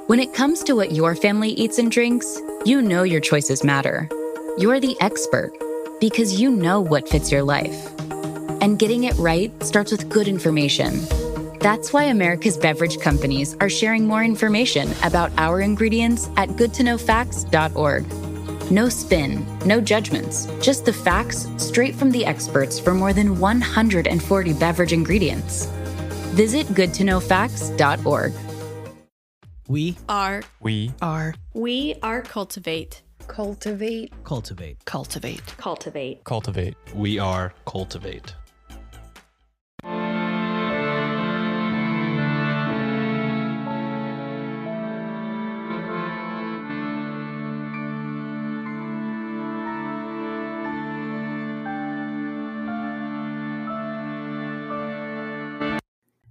When it comes to what your family eats and drinks, you know your choices matter. You're the expert because you know what fits your life. And getting it right starts with good information. That's why America's beverage companies are sharing more information about our ingredients at goodtoknowfacts.org. No spin, no judgments, just the facts straight from the experts for more than 140 beverage ingredients. Visit goodtoknowfacts.org. We are cultivate. We are cultivate.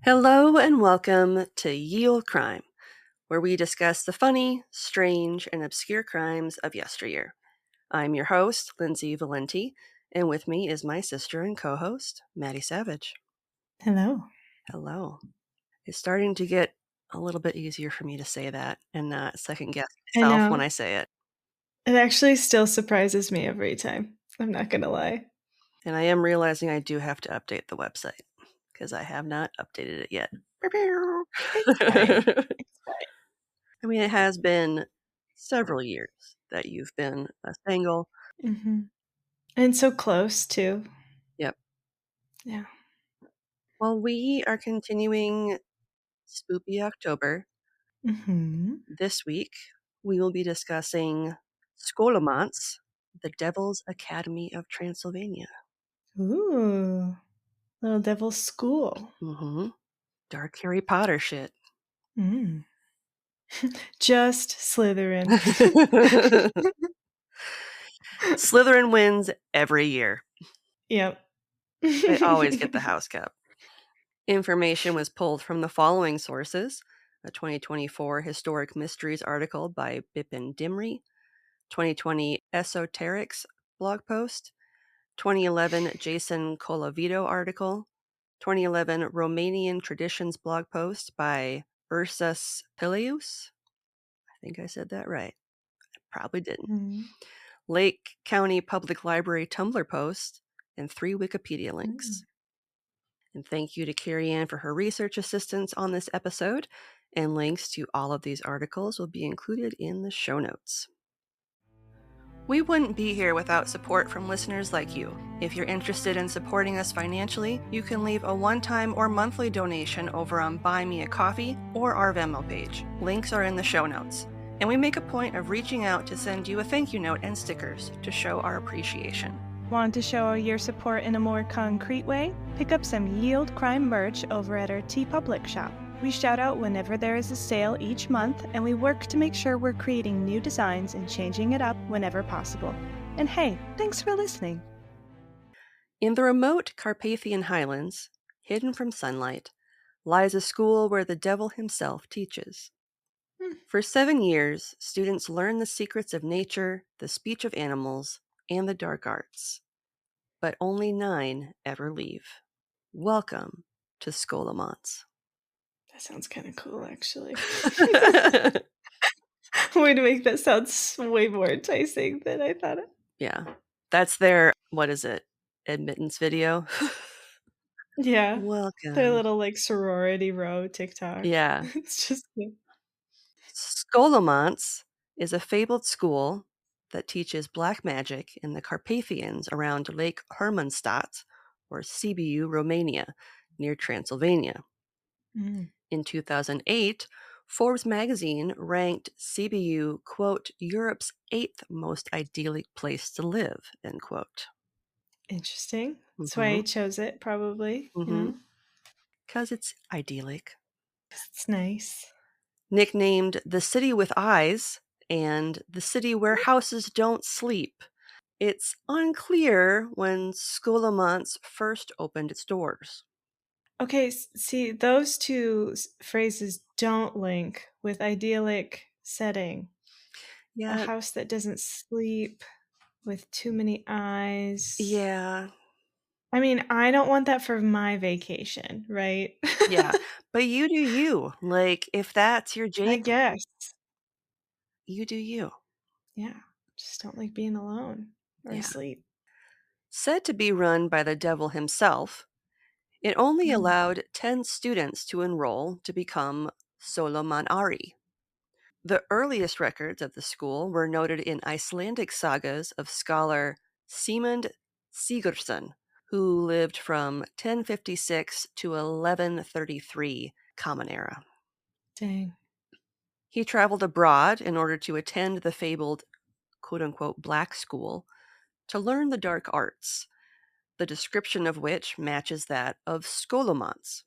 Hello and welcome to Ye Olde Crime, where we discuss the funny, strange, and obscure crimes of yesteryear. I'm your host, Lindsay Valenti, and with me is my sister and co-host, Maddie Savage. Hello. Hello. It's starting to get a little bit easier for me to say that and not second guess myself when I say it. It actually still surprises me every time. I'm not going to lie. And I am realizing I do have to update the website because I have not updated it yet. It's fine. I mean, it has been several years that you've been a single. Mm-hmm. And so close, too. Yep. Yeah. Well, we are continuing Spoopy October. Mm-hmm. This week, we will be discussing Scholomance, the Devil's Academy of Transylvania. Ooh. Little Devil's School. Mm-hmm. Dark Harry Potter shit. Mm. Just Slytherin. Slytherin wins every year. Yep. They always get the house cup. Information was pulled from the following sources: a 2024 Historic Mysteries article by Bipin Dimri, 2020 Esoterics blog post, 2011 Jason Colavito article, 2011 Romanian Traditions blog post by Ursus Pileus. I think I said that right. I probably didn't. Mm-hmm. Lake County Public Library Tumblr post, and 3 Wikipedia links. Mm. And thank you to Carrie Ann for her research assistance on this episode, and links to all of these articles will be included in the show notes. We wouldn't be here without support from listeners like you. If you're interested in supporting us financially, you can leave a one-time or monthly donation over on Buy Me a Coffee or our Venmo page. Links are in the show notes. And we make a point of reaching out to send you a thank you note and stickers to show our appreciation. Want to show your support in a more concrete way? Pick up some Ye Olde Crime merch over at our TeePublic shop. We shout out whenever there is a sale each month, and we work to make sure we're creating new designs and changing it up whenever possible. And hey, thanks for listening. In the remote Carpathian Highlands, hidden from sunlight, lies a school where the devil himself teaches. For 7 years, students learn the secrets of nature, the speech of animals, and the dark arts. But only 9 ever leave. Welcome to Scholomance. That sounds kind of cool, actually. Way to make that sound way more enticing than I thought it. Yeah. That's their, admittance video? Yeah. Welcome. Their little, sorority row TikTok. Yeah. It's just good. Scholomance is a fabled school that teaches black magic in the Carpathians around Lake Hermannstadt, or Sibiu, Romania, near Transylvania. Mm. In 2008, Forbes magazine ranked Sibiu, quote, Europe's 8th most idyllic place to live, end quote. Interesting. That's why I chose it, probably. Because it's idyllic. It's nice. Nicknamed the city with eyes and the city where houses don't sleep, it's unclear when Scholomance first opened its doors. Okay, see, those two phrases don't link with idyllic setting. Yeah. A house that doesn't sleep with too many eyes. Yeah. I mean, I don't want that for my vacation, right? Yeah. But you do you. Like, if that's your I jam, guess. you do you. Yeah. Just don't like being alone or Yeah. asleep. Said to be run by the devil himself, it only Mm. allowed 10 students to enroll to become Solomanari. The earliest records of the school were noted in Icelandic sagas of scholar Sigmund Sigurdsson, who lived from 1056 to 1133 Common Era. Dang. He traveled abroad in order to attend the fabled quote-unquote black school to learn the dark arts, the description of which matches that of Scholomance.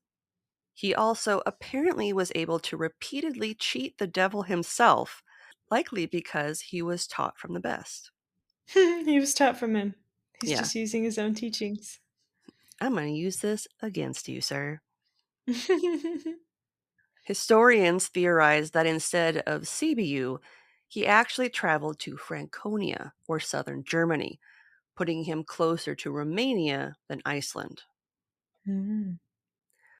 He also apparently was able to repeatedly cheat the devil himself, likely because he was taught from the best. He was taught from him. He's Yeah, just using his own teachings. I'm going to use this against you, sir. Historians theorize that instead of Sibiu, he actually traveled to Franconia or southern Germany, putting him closer to Romania than Iceland. Mm.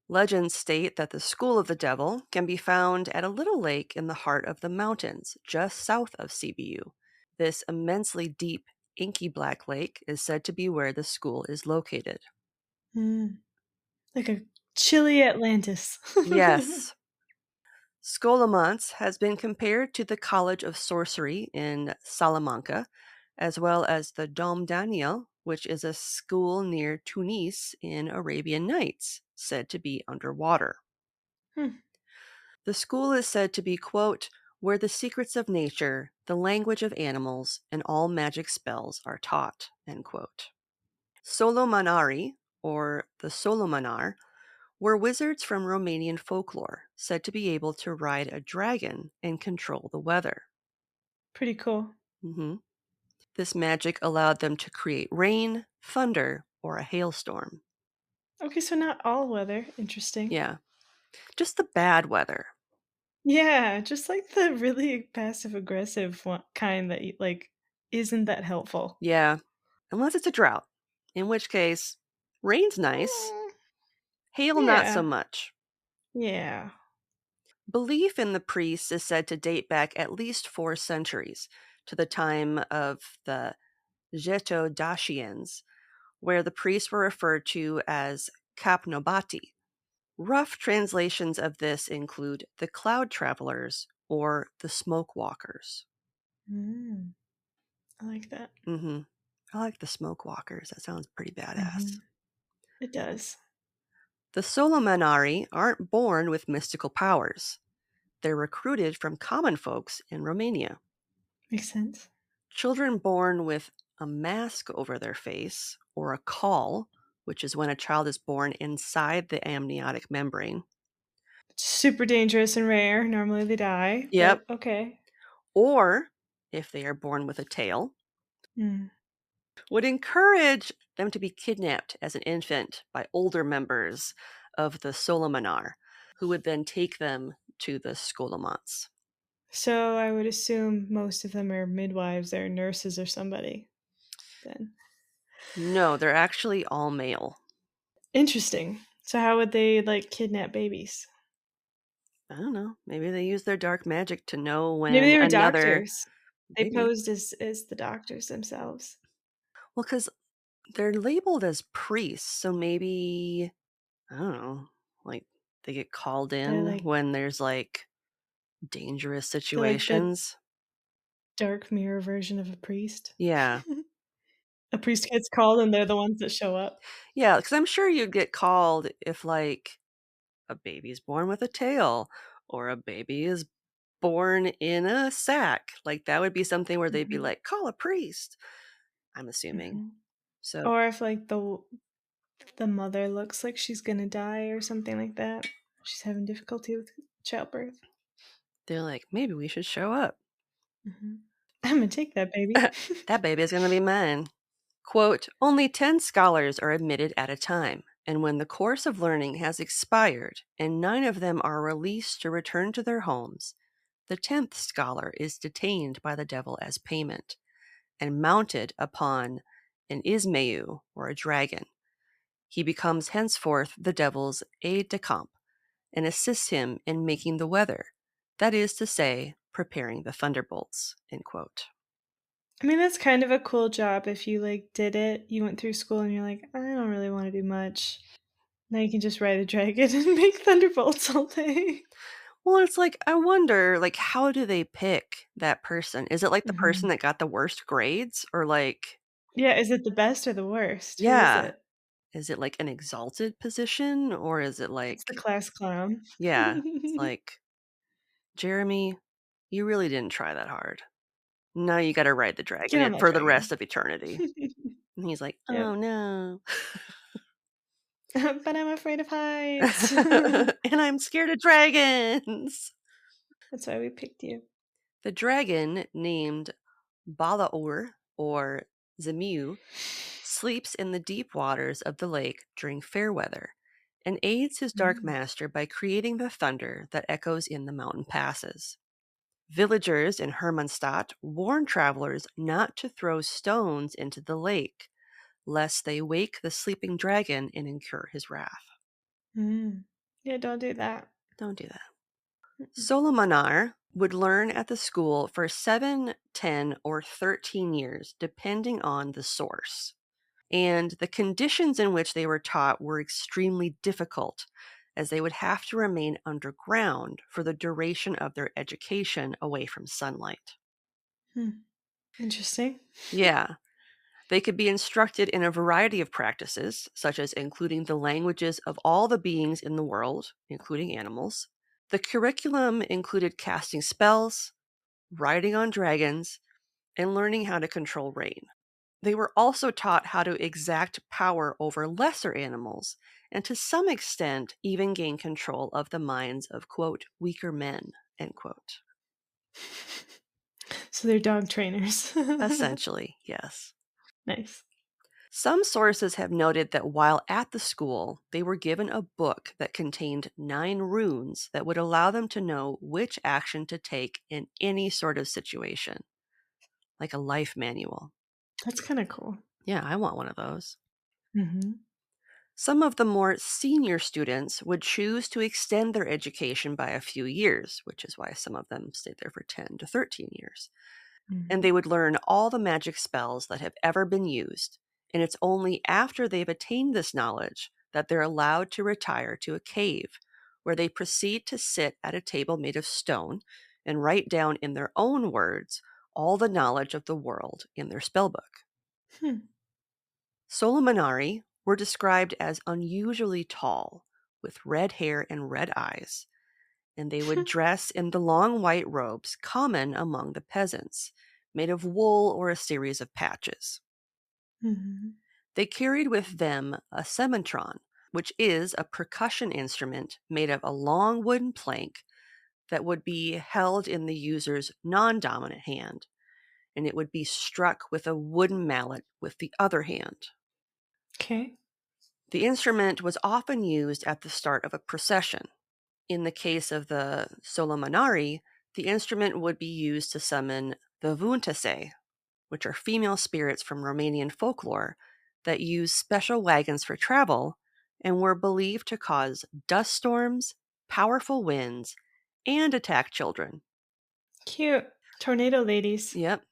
Legends state that the School of the Devil can be found at a little lake in the heart of the mountains, just south of Sibiu. This immensely deep, inky black lake is said to be where the school is located. Mm. Like a chilly Atlantis. Yes. Scholomance has been compared to the College of Sorcery in Salamanca, as well as the Dom Daniel, which is a school near Tunis in Arabian Nights, said to be underwater. Hmm. The school is said to be, quote, where the secrets of nature, the language of animals, and all magic spells are taught, end quote. Solomanari, or the Solomanar, were wizards from Romanian folklore, said to be able to ride a dragon and control the weather. Pretty cool. Mhm. This magic allowed them to create rain, thunder, or a hailstorm. Okay, so not all weather. Interesting. Yeah, just the bad weather. Yeah, just like the really passive aggressive kind that like isn't that helpful. Yeah, unless it's a drought, in which case, rain's nice, Mm, hail not so yeah. much. Yeah. Belief in the priests is said to date back at least 4 centuries, to the time of the Getodashians, where the priests were referred to as kapnobati. Rough translations of this include the cloud travelers or the smoke walkers. Mm, I like that. Hmm. I like the smoke walkers. That sounds pretty badass. Mhm. It does. The Solomanari aren't born with mystical powers. They're recruited from common folks in Romania. Makes sense. Children born with a mask over their face, or a caul, which is when a child is born inside the amniotic membrane. Super dangerous and rare. Normally they die, Yep. but okay. Or, if they are born with a tail, Mm. would encourage them to be kidnapped as an infant by older members of the Solomanar, who would then take them to the Scholomance. So I would assume most of them are midwives or nurses or somebody. Then No, they're actually all male. interesting. So how would they like kidnap babies? I don't know. Maybe they use their dark magic to know Maybe when they were another. doctors. They Maybe. posed as the doctors themselves. Well, because they're labeled as priests, so maybe, I don't know, like they get called They're in like when there's like dangerous they're like the situations. dark mirror version of a priest. Yeah. A priest gets called and they're the ones that show up. Yeah, because I'm sure you'd get called if like a baby's born with a tail or a baby is born in a sack. Like that would be something where they'd be Mhm, like, call a priest, I'm assuming. mhm. So Or if like the mother looks like she's gonna die or something like that. She's having difficulty with childbirth. they're like, maybe we should show up. Mhm. I'm gonna take that baby. That baby is going to be mine. Quote, only 10 scholars are admitted at a time, and when the course of learning has expired and 9 of them are released to return to their homes, the 10th scholar is detained by the devil as payment and mounted upon an Ismeu, or a dragon. He becomes henceforth the devil's aide de camp and assists him in making the weather. That is to say, preparing the thunderbolts, end quote. I mean, that's kind of a cool job if you like did it. You went through school and you're like, I don't really want to do much. Now you can just ride a dragon and make thunderbolts all day. Well, it's like, I wonder, like, how do they pick that person? Is it like the person Mhm. that got the worst grades? Or like, Yeah, is it the best or the worst? Who is yeah, it? is it like an exalted position? Or is it It's the like, class clown. yeah, it's like, Jeremy, you really didn't try that hard. Now you gotta ride the Get on dragon that for the dragon. rest of eternity. And he's like, Yep. oh no. But I'm afraid of heights. And I'm scared of dragons. That's why we picked you. The dragon, named Balaur or Zemiu, sleeps in the deep waters of the lake during fair weather and aids his dark Mm. master by creating the thunder that echoes in the mountain passes. Villagers in Hermannstadt warn travelers not to throw stones into the lake, lest they wake the sleeping dragon and incur his wrath. Mm. Yeah, don't do that. Don't do that. Mm-mm. Solomanar would learn at the school for 7, 10, or 13 years, depending on the source. And the conditions in which they were taught were extremely difficult, as they would have to remain underground for the duration of their education away from sunlight. Interesting. Yeah, they could be instructed in a variety of practices, such as including the languages of all the beings in the world, including animals. The curriculum included casting spells, riding on dragons, and learning how to control rain. They were also taught how to exact power over lesser animals, and to some extent even gain control of the minds of, quote, weaker men, end quote. So they're dog trainers. Essentially, yes. Nice. Some sources have noted that while at the school, they were given a book that contained 9 runes that would allow them to know which action to take in any sort of situation, like a life manual. That's kind of cool. Yeah, I want one of those. Mm-hmm. Some of the more senior students would choose to extend their education by a few years, which is why some of them stayed there for 10 to 13 years. And they would learn all the magic spells that have ever been used. And it's only after they've attained this knowledge that they're allowed to retire to a cave, where they proceed to sit at a table made of stone and write down in their own words all the knowledge of the world in their spellbook. Hmm. Solomanari were described as unusually tall, with red hair and red eyes, and they would dress in the long white robes common among the peasants, made of wool or a series of patches. Mm-hmm. They carried with them a sementron, which is a percussion instrument made of a long wooden plank that would be held in the user's non-dominant hand, and it would be struck with a wooden mallet with the other hand. Okay. The instrument was often used at the start of a procession. In the case of the Solomanari, the instrument would be used to summon the Vuntese, which are female spirits from Romanian folklore that use special wagons for travel and were believed to cause dust storms, powerful winds, and attack children. Cute. Tornado ladies. Yep.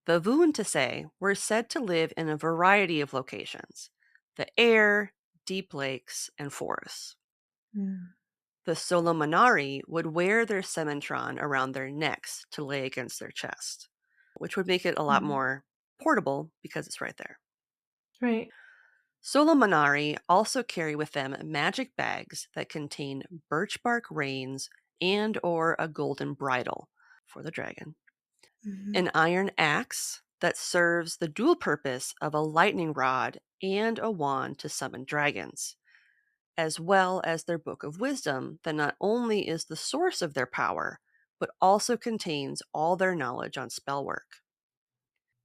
The Vuntese were said to live in a variety of locations: the air, deep lakes, and forests. Mm. The Solomanari would wear their sementron around their necks to lay against their chest, which would make it a lot Mm. more portable because it's right there. Right. Solomanari also carry with them magic bags that contain birch bark reins and or a golden bridle for the dragon, Mm-hmm. an iron axe that serves the dual purpose of a lightning rod and a wand to summon dragons, as well as their book of wisdom that not only is the source of their power, but also contains all their knowledge on spellwork.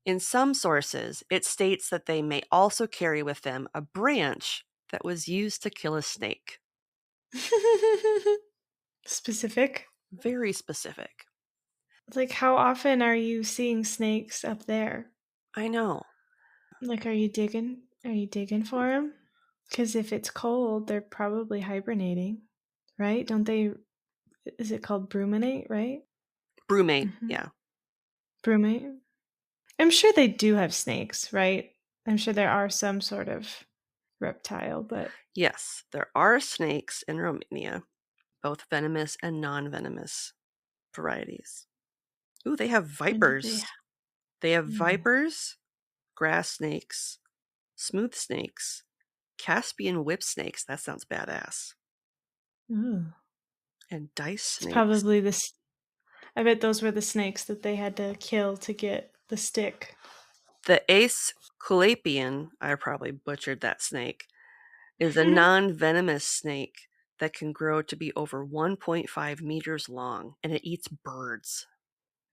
In some sources, it states that they may also carry with them a branch that was used to kill a snake. Specific. Very specific. Like, how often are you seeing snakes up there? I know. Like, are you digging? Are you digging for them? Because if it's cold, they're probably hibernating, right? Don't they? Is it called bruminate, right? Brewmate, Mhm. yeah. Brumate. I'm sure they do have snakes, right? I'm sure there are some sort of reptile, but Yes, there are snakes in Romania, both venomous and non-venomous varieties. Ooh, they have when did they? vipers. They have Mm. vipers, grass snakes, smooth snakes, Caspian whip snakes. That sounds badass. Ooh. And dice It's snakes. probably this. I bet those were the snakes that they had to kill to get the stick. The Aesculapian, I probably butchered that snake, is a non-venomous snake that can grow to be over 1.5 meters long, and it eats birds.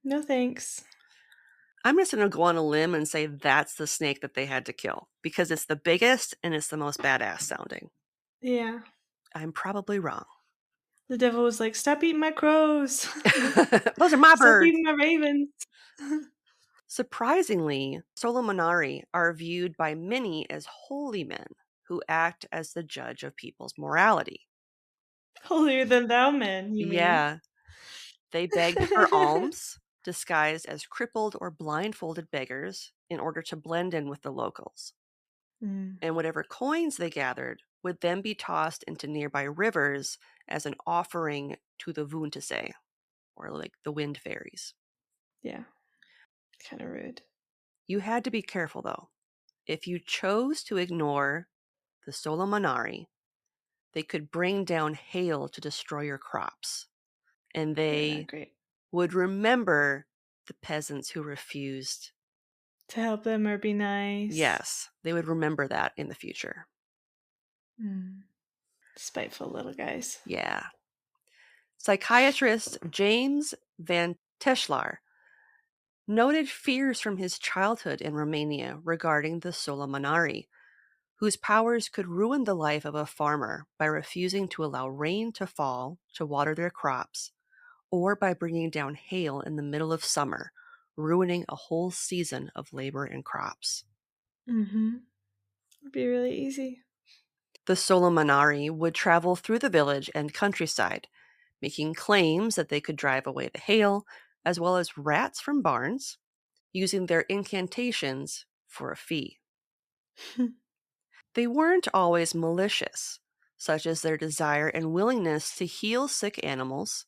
No thanks. I'm just going to go on a limb and say that's the snake that they had to kill because it's the biggest and it's the most badass sounding. Yeah. I'm probably wrong. The devil was like, "Stop eating my crows. Those are my Stop birds. eating my ravens." Surprisingly, Solomanari are viewed by many as holy men who act as the judge of people's morality. Holier than thou men, you mean? Yeah, they begged for alms, disguised as crippled or blindfolded beggars in order to blend in with the locals. Mm. And whatever coins they gathered would then be tossed into nearby rivers as an offering to the Vuntese, or like the wind fairies. Yeah. Kind of rude. You had to be careful though. If you chose to ignore the Solomanari, they could bring down hail to destroy your crops. And Yeah, not they great. would remember the peasants who refused. To help them or be nice. Yes, they would remember that in the future. Mm. Spiteful little guys. Yeah. Psychiatrist James Van Teschlar noted fears from his childhood in Romania regarding the Solomanari, whose powers could ruin the life of a farmer by refusing to allow rain to fall to water their crops, or by bringing down hail in the middle of summer, ruining a whole season of labor and crops. Mm-hmm. It'd be really easy. The Solomanari would travel through the village and countryside, making claims that they could drive away the hail, as well as rats from barns, using their incantations for a fee. They weren't always malicious, such as their desire and willingness to heal sick animals,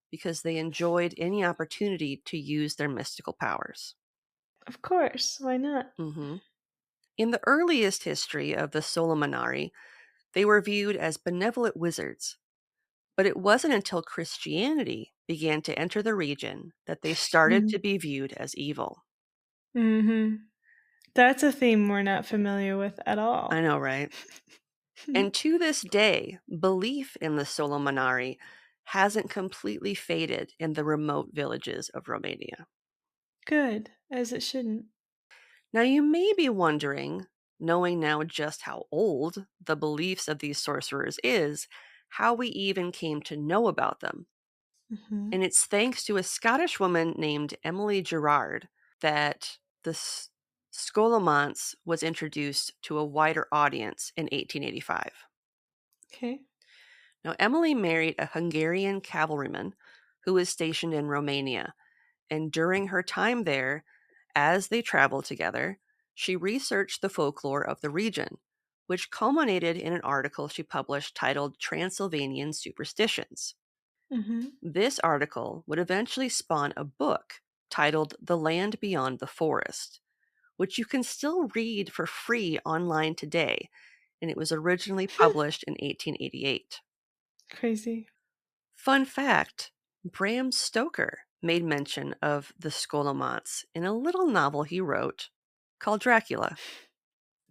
because they enjoyed any opportunity to use their mystical powers. Of course. Why not? Mhm. In the earliest history of the Solomanari, they were viewed as benevolent wizards, but it wasn't until Christianity began to enter the region that they started to be viewed as evil. Mm-hmm. That's a theme we're not familiar with at all. I know, right? And to this day, belief in the Solomanari hasn't completely faded in the remote villages of Romania. Good, as it shouldn't. Now, you may be wondering, knowing now just how old the beliefs of these sorcerers is, how we even came to know about them. Mm-hmm. And it's thanks to a Scottish woman named Emily Gerard that the Scholomance was introduced to a wider audience in 1885. Okay. Now, Emily married a Hungarian cavalryman who was stationed in Romania, and during her time there, as they traveled together, she researched the folklore of the region, which culminated in an article she published titled Transylvanian Superstitions. Mm-hmm. This article would eventually spawn a book titled The Land Beyond the Forest, which you can still read for free online today, and it was originally published in 1888. Crazy. Fun fact, Bram Stoker made mention of the Scholomance in a little novel he wrote called Dracula.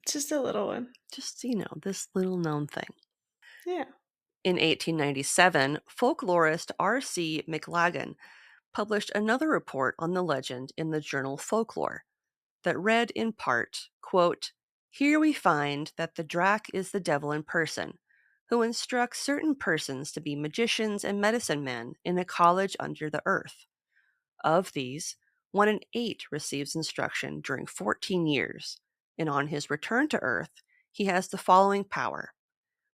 Just a little one. Just, this little known thing. Yeah. In 1897, folklorist R.C. McLagan published another report on the legend in the journal Folklore that read in part, quote, "Here we find that the Drac is the devil in person, who instructs certain persons to be magicians and medicine men in a college under the earth. Of these, 1 in 8 receives instruction during 14 years, and on his return to earth, he has the following power.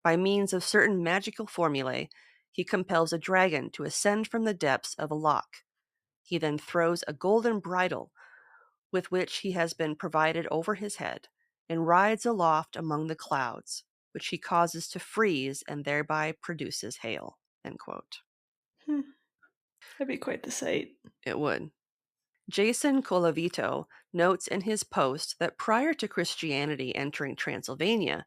By means of certain magical formulae, he compels a dragon to ascend from the depths of a loch. He then throws a golden bridle with which he has been provided over his head and rides aloft among the clouds, which he causes to freeze and thereby produces hail. End quote. That'd be quite the sight. It would. Jason Colavito notes in his post that prior to Christianity entering Transylvania,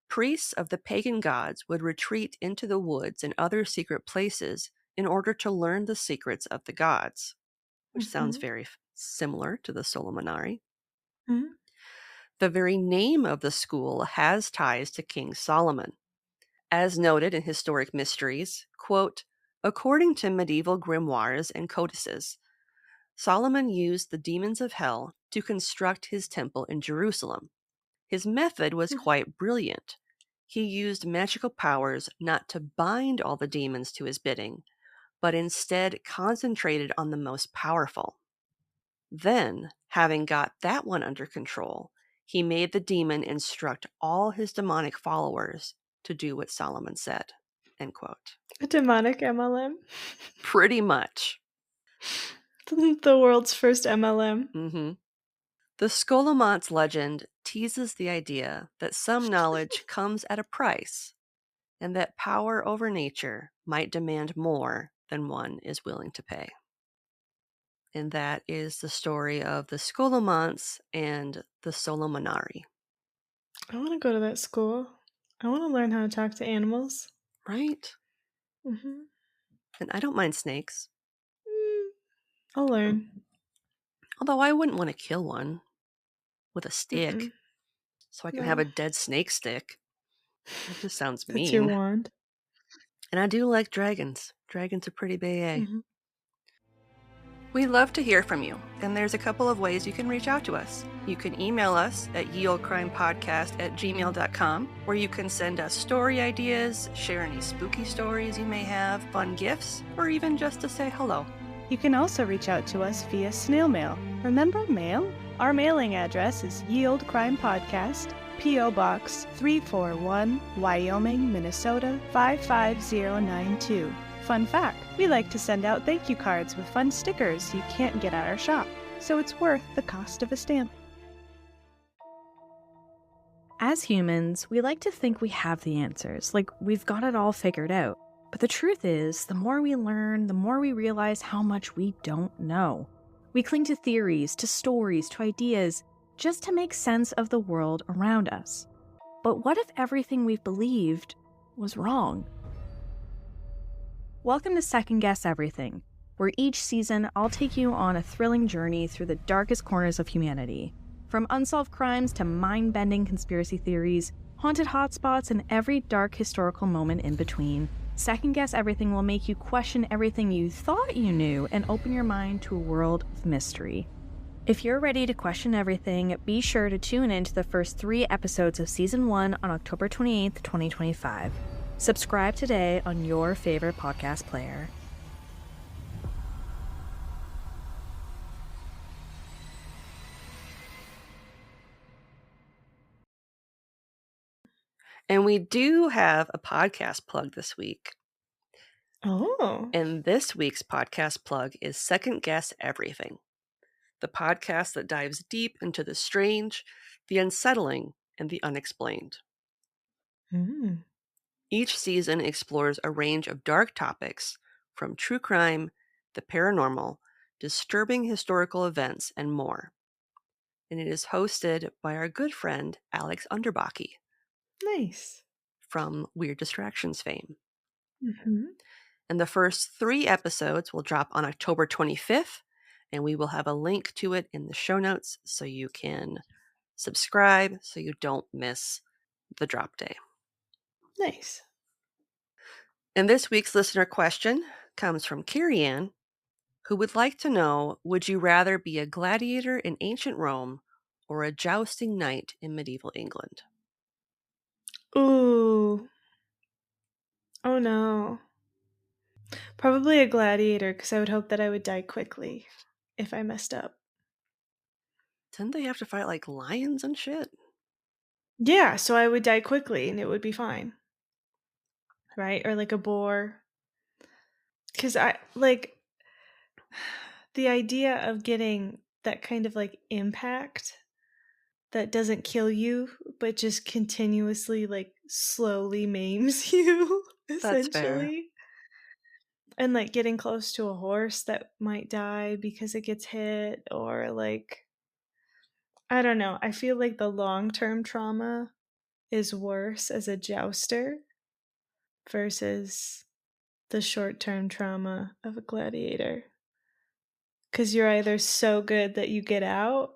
priests of the pagan gods would retreat into the woods and other secret places in order to learn the secrets of the gods, which sounds very similar to the Solomanari. The very name of the school has ties to King Solomon. As noted in Historic Mysteries, quote, according to medieval grimoires and codices, Solomon used the demons of hell to construct his temple in Jerusalem. His method was quite brilliant. He used magical powers not to bind all the demons to his bidding, but instead concentrated on the most powerful. Then, having got that one under control, he made the demon instruct all his demonic followers to do what Solomon said. End quote. A demonic MLM? Pretty much. The world's first MLM. The Scholomance legend teases the idea that some knowledge comes at a price, and that power over nature might demand more than one is willing to pay. And that is the story of the Scholomance and the Solomanari. I want to go to that school. I want to learn how to talk to animals. Right? And I don't mind snakes. I'll learn. Although I wouldn't want to kill one with a stick so I can have a dead snake stick. That just sounds mean. That's your wand. And I do like dragons. Dragons are pretty big. We love to hear from you, and there's a couple of ways you can reach out to us. You can email us at yeoldecrimepodcast@gmail.com, where you can send us story ideas, share any spooky stories you may have, fun gifts, or even just to say hello. You can also reach out to us via snail mail. Remember mail? Our mailing address is Ye Olde Crime Podcast, P.O. Box 341, Wyoming, Minnesota 55092. Fun fact, we like to send out thank you cards with fun stickers you can't get at our shop, so it's worth the cost of a stamp. As humans, we like to think we have the answers, like we've got it all figured out. But the truth is, the more we learn, the more we realize how much we don't know. We cling to theories, to stories, to ideas, just to make sense of the world around us. But what if everything we've believed was wrong? Welcome to Second Guess Everything, where each season I'll take you on a thrilling journey through the darkest corners of humanity. From unsolved crimes to mind-bending conspiracy theories, haunted hotspots, and every dark historical moment in between, Second Guess Everything will make you question everything you thought you knew and open your mind to a world of mystery. If you're ready to question everything, be sure to tune in to the first 3 episodes of Season 1 on October 28th, 2025. Subscribe today on your favorite podcast player. And we do have a podcast plug this week. Oh. And this week's podcast plug is Second Guess Everything, the podcast that dives deep into the strange, the unsettling, and the unexplained. Each season explores a range of dark topics, from true crime, the paranormal, disturbing historical events, and more. And it is hosted by our good friend Alex Underbaki. Nice. From Weird Distractions fame. And the first 3 episodes will drop on October 25th, and we will have a link to it in the show notes so you can subscribe so you don't miss the drop day. Nice. And this week's listener question comes from Carrie Ann, who would like to know, would you rather be a gladiator in ancient Rome or a jousting knight in medieval England? Ooh. Oh no. Probably a gladiator, because I would hope that I would die quickly if I messed up. Didn't they have to fight like lions and shit? Yeah, so I would die quickly and it would be fine. Right? Or like a boar. Because I like the idea of getting that kind of like impact that doesn't kill you, but just continuously like slowly maims you, That's fair. essentially. And like getting close to a horse that might die because it gets hit, or like, I don't know. I feel like the long term trauma is worse as a jouster versus the short term trauma of a gladiator. Because you're either so good that you get out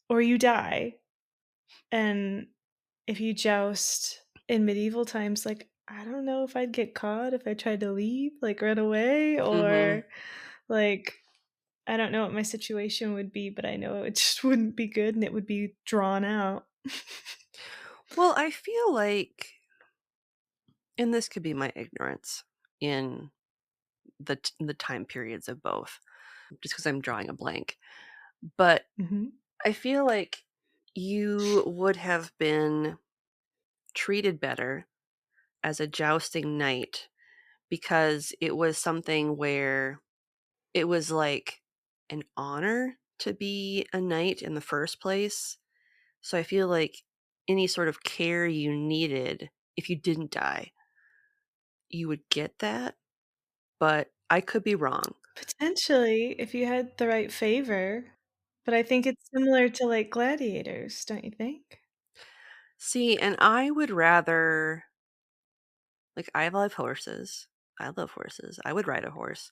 or you die. And if you joust in medieval times, like, I don't know if I'd get caught if I tried to leave, like run away, Mm-hmm. or like, I don't know what my situation would be, but I know it just wouldn't be good and it would be drawn out. Well, I feel like, and this could be my ignorance in the time periods of both, just because I'm drawing a blank. But Mhm. I feel like you would have been treated better as a jousting knight because it was something where it was like an honor to be a knight in the first place. So I feel like any sort of care you needed, if you didn't die, you would get that. But I could be wrong. Potentially, if you had the right favor. But I think it's similar to like gladiators, don't you think? See, and I would rather, like, I love horses. I love horses. I would ride a horse.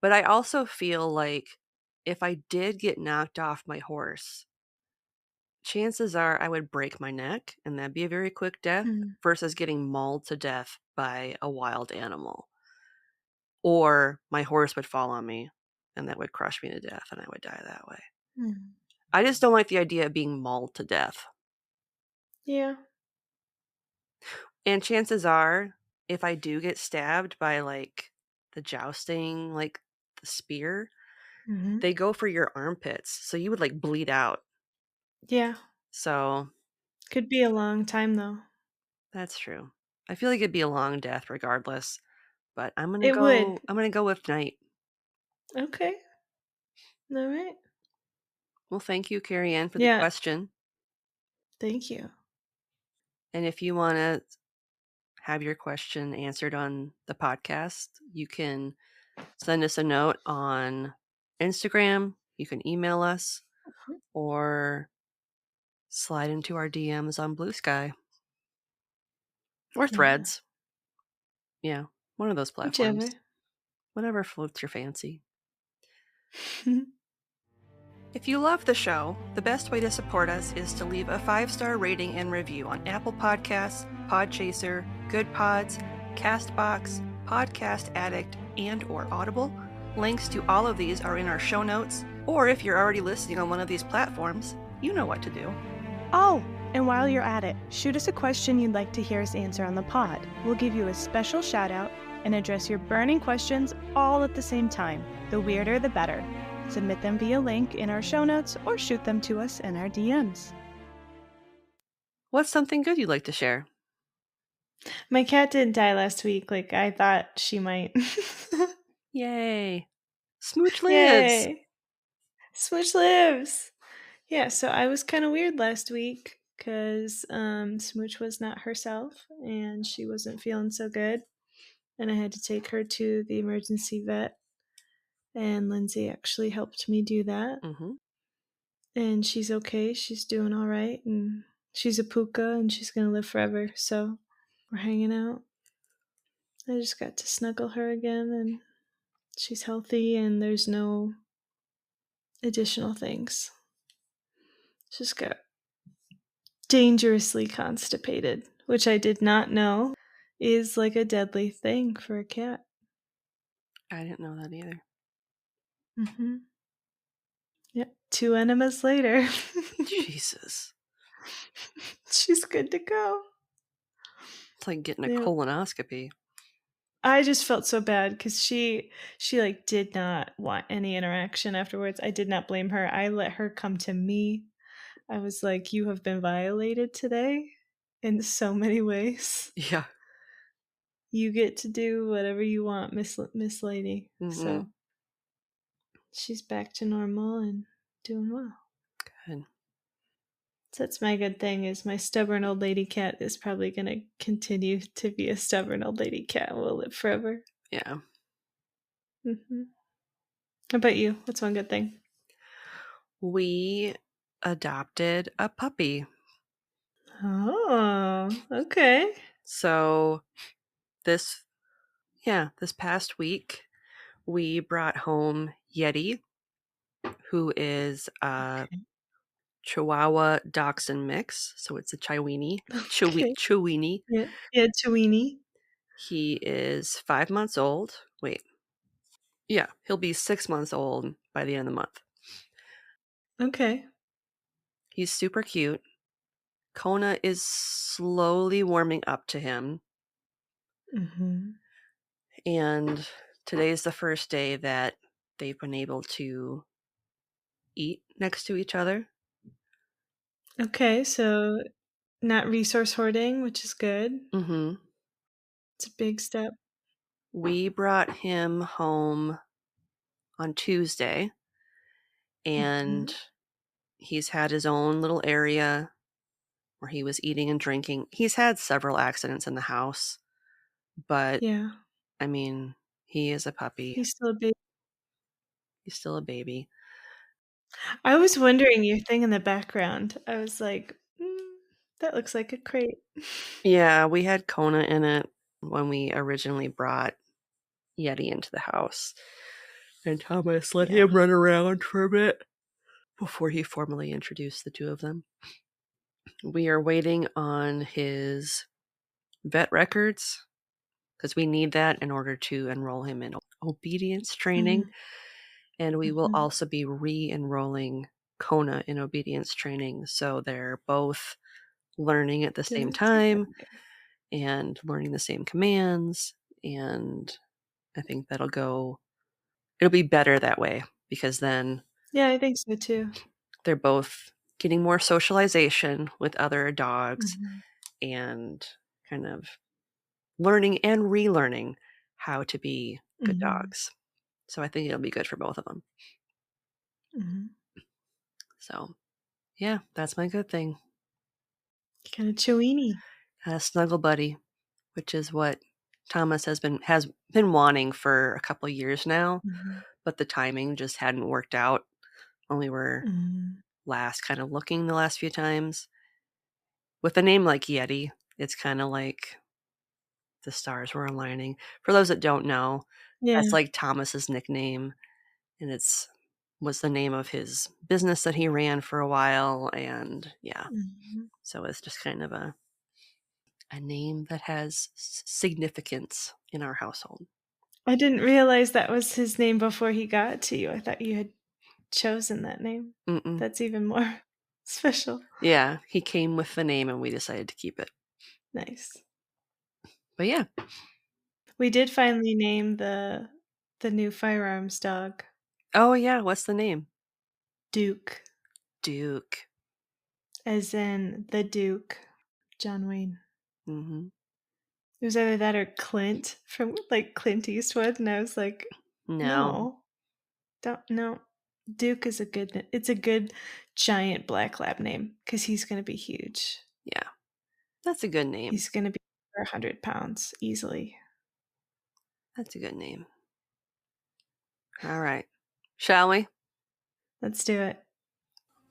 But I also feel like if I did get knocked off my horse, chances are I would break my neck, and that'd be a very quick death Mm. versus getting mauled to death by a wild animal. Or my horse would fall on me, and that would crush me to death, and I would die that way. Mm. I just don't like the idea of being mauled to death. Yeah. And chances are, if I do get stabbed by, like, the jousting, like, the spear, Mhm. they go for your armpits, so you would, like, bleed out. Yeah. So, Could be a long time though. that's true. I feel like it'd be a long death regardless, but It would. I'm gonna go with night. Okay. All right. Well, thank you, Carrie Ann, for the Yeah. question. Thank you. And if you wanna have your question answered on the podcast, you can send us a note on Instagram, you can email us, or slide into our DMs on Blue Sky or Yeah. Threads. Yeah, one of those Whichever. platforms. Whatever floats your fancy. If you love the show, the best way to support us is to leave a 5-star rating and review on Apple Podcasts, Podchaser, Good Pods, Castbox, Podcast Addict, and or Audible. Links to all of these are in our show notes, or if you're already listening on one of these platforms, you know what to do. Oh, and while you're at it, shoot us a question you'd like to hear us answer on the pod. We'll give you a special shout out and address your burning questions all at the same time. The weirder, the better. Submit them via link in our show notes or shoot them to us in our DMs. What's something good you'd like to share? My cat didn't die last week like I thought she might. Yay! Smooch lives! Yay. Smooch lives. Yeah, so I was kind of weird last week because Smooch was not herself and she wasn't feeling so good. And I had to take her to the emergency vet. And Lindsay actually helped me do that. Mm-hmm. And she's okay. She's doing all right. And she's a puka and she's going to live forever. So we're hanging out. I just got to snuggle her again and she's healthy and there's no additional things. Just got dangerously constipated, which I did not know is like a deadly thing for a cat. I didn't know that either. Mm-hmm. Yep. 2 enemas later. Jesus. She's good to go. It's like getting a Yep. colonoscopy. I just felt so bad because she like did not want any interaction afterwards. I did not blame her. I let her come to me. I was like, "You have been violated today in so many ways." Yeah. you get to do whatever you want, Miss Lady. Mhm. So she's back to normal and doing well. Good. So that's my good thing, is my stubborn old lady cat is probably going to continue to be a stubborn old lady cat and will live forever. Yeah. Mm-hmm. How about you? What's one good thing? We adopted a puppy. Oh, okay. So this past week, we brought home Yeti, who is a Okay. Chihuahua Dachshund mix. So it's a Chiweenie. Okay. Chiweenie. Yeah, Chewini. He is 5 months old. Wait. Yeah, he'll be 6 months old by the end of the month. Okay. He's super cute. Kona is slowly warming up to him. Mm-hmm. And today's the first day that they've been able to eat next to each other. Okay, so not resource hoarding, which is good. Mm-hmm. It's a big step. We brought him home on Tuesday, and Mhm. he's had his own little area where he was eating and drinking. He's had several accidents in the house, but Yeah. I mean, he is a puppy. He's still a baby. He's still a baby. I was wondering your thing in the background. I was like, that looks like a crate. Yeah, we had Kona in it when we originally brought Yeti into the house. And Thomas let Yeah. him run around for a bit before he formally introduced the two of them. We are waiting on his vet records because we need that in order to enroll him in obedience training. And we will Mhm. also be re-enrolling Kona in obedience training. So they're both learning at the Does same it time together. and learning the same commands. And I think it'll be better that way, because then Yeah, I think so too. they're both getting more socialization with other dogs Mhm. and kind of learning and relearning how to be good Mhm. dogs. So I think it'll be good for both of them. Mhm. So yeah, that's my good thing. Kind of Chewini. A snuggle buddy, which is what Thomas has been wanting for a couple years now, Mhm. but the timing just hadn't worked out when we were Mhm. last kind of looking the last few times. With a name like Yeti, it's kind of like the stars were aligning. For those that don't know, Yeah. that's like Thomas's nickname, and was the name of his business that he ran for a while, and yeah. Mhm. So it's just kind of a name that has significance in our household. I didn't realize that was his name before he got to you. I thought you had chosen that name. Mm-mm. That's even more special. Yeah, he came with the name and we decided to keep it. Nice. But yeah. We did finally name the new firearms dog Oh yeah, what's the name? Duke, Duke. as in the Duke, John Wayne. Mm-hmm. It was either that or Clint from like Clint Eastwood, and I was like, No. no. Duke is it's a good giant black lab name because he's gonna be huge. Yeah. That's a good name. He's gonna be over 100 pounds easily. That's a good name. All right. Shall we? Let's do it.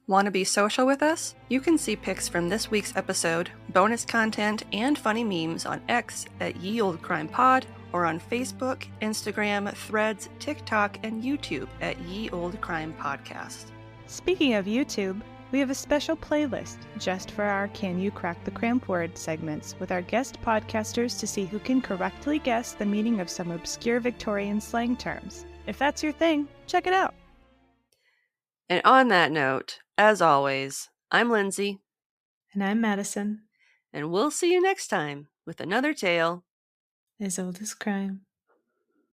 Want to be social with us? You can see pics from this week's episode, bonus content, and funny memes on X at Ye Olde Crime Pod, or on Facebook, Instagram, Threads, TikTok, and YouTube at Ye Olde Crime Podcast. Speaking of YouTube, we have a special playlist just for our Can You Crack the Cramp Word segments with our guest podcasters to see who can correctly guess the meaning of some obscure Victorian slang terms. If that's your thing, check it out. And on that note, as always, I'm Lindsay. And I'm Madison. And we'll see you next time with another tale As old as crime.